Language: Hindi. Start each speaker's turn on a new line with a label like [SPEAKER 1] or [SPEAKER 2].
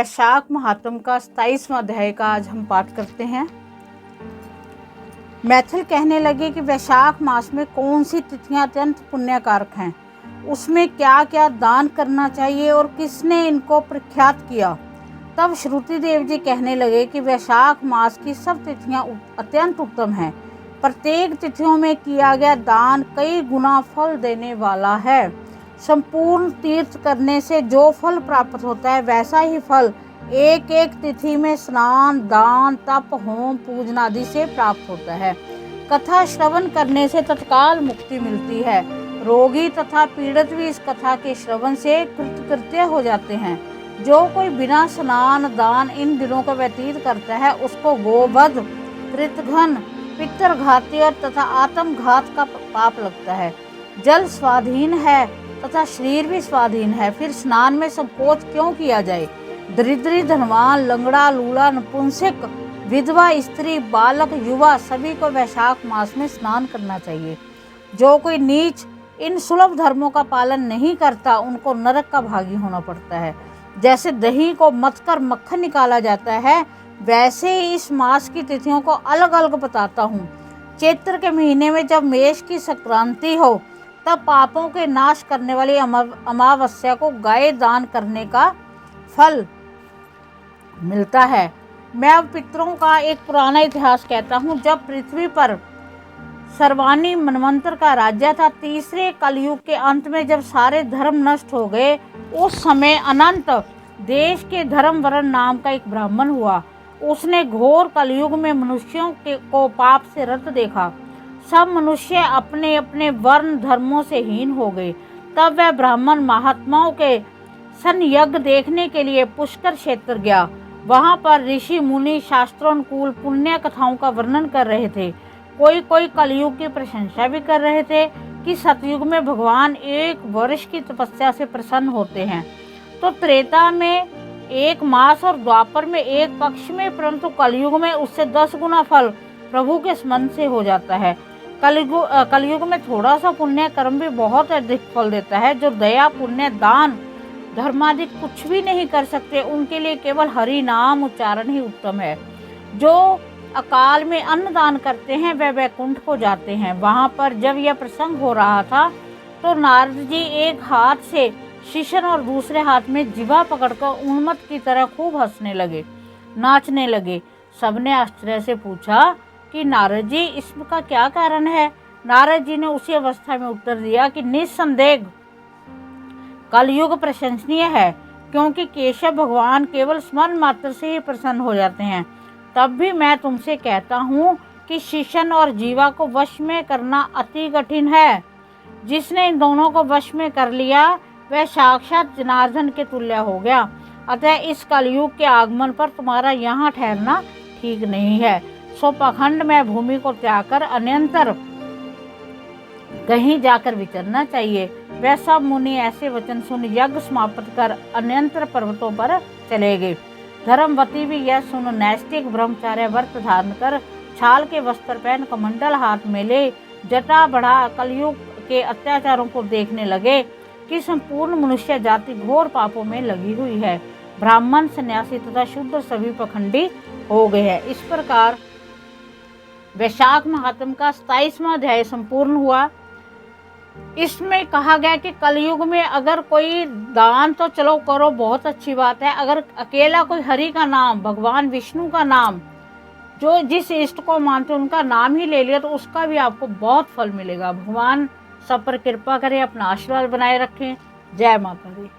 [SPEAKER 1] वैशाख महात्म का 27वां अध्याय का आज हम पाठ करते हैं। मैथिल कहने लगे कि वैशाख मास में कौन सी तिथियां अत्यंत पुण्यकारक हैं, उसमें क्या क्या दान करना चाहिए और किसने इनको प्रख्यात किया। तब श्रुति देव जी कहने लगे कि वैशाख मास की सब तिथियां अत्यंत उत्तम हैं। प्रत्येक तिथियों में किया गया दान कई गुना फल देने वाला है। संपूर्ण तीर्थ करने से जो फल प्राप्त होता है वैसा ही फल एक एक तिथि में स्नान, दान, तप, होम, पूजन आदि से प्राप्त होता है। कथा श्रवण करने से तत्काल मुक्ति मिलती है। रोगी तथा पीड़ित भी इस कथा के श्रवण से कृतकृत्य हो जाते हैं। जो कोई बिना स्नान, दान इन दिनों को व्यतीत करता है उसको गोवध, कृतघ्न, पितृघाती और तथा आत्मघात का पाप लगता है। जल स्वाधीन है तथा शरीर भी स्वाधीन है, फिर स्नान में संकोच क्यों किया जाए। दरिद्री, धनवान, लंगड़ा, लूला, नपुंसक, विधवा, स्त्री, बालक, युवा सभी को वैशाख मास में स्नान करना चाहिए। जो कोई नीच इन सुलभ धर्मों का पालन नहीं करता उनको नरक का भागी होना पड़ता है। जैसे दही को मथकर मक्खन निकाला जाता है वैसे ही इस मास की तिथियों को अलग अलग बताता हूँ। चैत्र के महीने में जब मेष की संक्रांति हो तब पापों के नाश करने वाली अमावस्या को गाय दान करने का फल मिलता है। मैं अब पितरों का एक पुराना इतिहास कहता हूँ। जब पृथ्वी पर सर्वानी मनवंतर का राज्य था, तीसरे कलयुग के अंत में जब सारे धर्म नष्ट हो गए, उस समय अनंत देश के धर्मवरण नाम का एक ब्राह्मण हुआ। उसने घोर कलयुग में मनुष्यों को पाप से रत देखा। सब मनुष्य अपने अपने वर्ण धर्मों से हीन हो गए। तब वह ब्राह्मण महात्माओं के संयज्ञ देखने के लिए पुष्कर क्षेत्र गया। वहां पर ऋषि मुनि शास्त्रोनुकूल पुण्य कथाओं का वर्णन कर रहे थे। कोई कोई कलयुग की प्रशंसा भी कर रहे थे कि सतयुग में भगवान 1 वर्ष की तपस्या से प्रसन्न होते हैं, तो त्रेता में 1 मास और द्वापर में 1 पक्ष में, परंतु कलयुग में उससे 10 गुना फल प्रभु के स्मरण से हो जाता है। कलयुग में थोड़ा सा पुण्य कर्म भी बहुत अधिक फल देता है। जो दया, पुण्य, दान, धर्मादि कुछ भी नहीं कर सकते उनके लिए केवल हरि नाम उच्चारण ही उत्तम है। जो अकाल में अन्न दान करते हैं वह वैकुंठ को जाते हैं। वहां पर जब यह प्रसंग हो रहा था तो नारद जी एक हाथ से शीशन और दूसरे हाथ में जिवा पकड़कर उन्मत्त की तरह खूब हंसने लगे, नाचने लगे। सबने आश्चर्य से पूछा कि नारद जी इसका क्या कारण है। नारद जी ने उसी अवस्था में उत्तर दिया कि निस्संदेह कलयुग प्रशंसनीय है, क्योंकि केशव भगवान केवल स्मरण मात्र से ही प्रसन्न हो जाते हैं। तब भी मैं तुमसे कहता हूँ कि शीशन और जीवा को वश में करना अति कठिन है। जिसने इन दोनों को वश में कर लिया वह साक्षात जनार्दन के तुल्य हो गया। अतः इस कलयुग के आगमन पर तुम्हारा यहाँ ठहरना ठीक नहीं है। सो पाखंड में भूमि को त्याग कर अन्यंतर कहीं जाकर विचरना चाहिए। वह सब मुनि ऐसे वचन सुन यज्ञ समाप्त कर अन्यंतर पर्वतों पर चले गए। धर्मवती भी यह सुन नैष्टिक ब्रह्मचार्य व्रत धारण कर छाल के वस्त्र पहन कमंडल हाथ में ले जटा बढ़ा कलयुग के अत्याचारों को देखने लगे कि संपूर्ण मनुष्य जाति घोर पापों में लगी हुई है। ब्राह्मण, सन्यासी तथा शूद्र सभी पखंडी हो गए हैं। इस प्रकार वैशाख महात्म का 27वां अध्याय संपूर्ण हुआ। इसमें कहा गया कि कलयुग में अगर कोई दान तो चलो करो, बहुत अच्छी बात है। अगर अकेला कोई हरि का नाम, भगवान विष्णु का नाम, जो जिस इष्ट को मानते उनका नाम ही ले लिया तो उसका भी आपको बहुत फल मिलेगा। भगवान सब पर कृपा करें, अपना आशीर्वाद बनाए रखें। जय माता दी।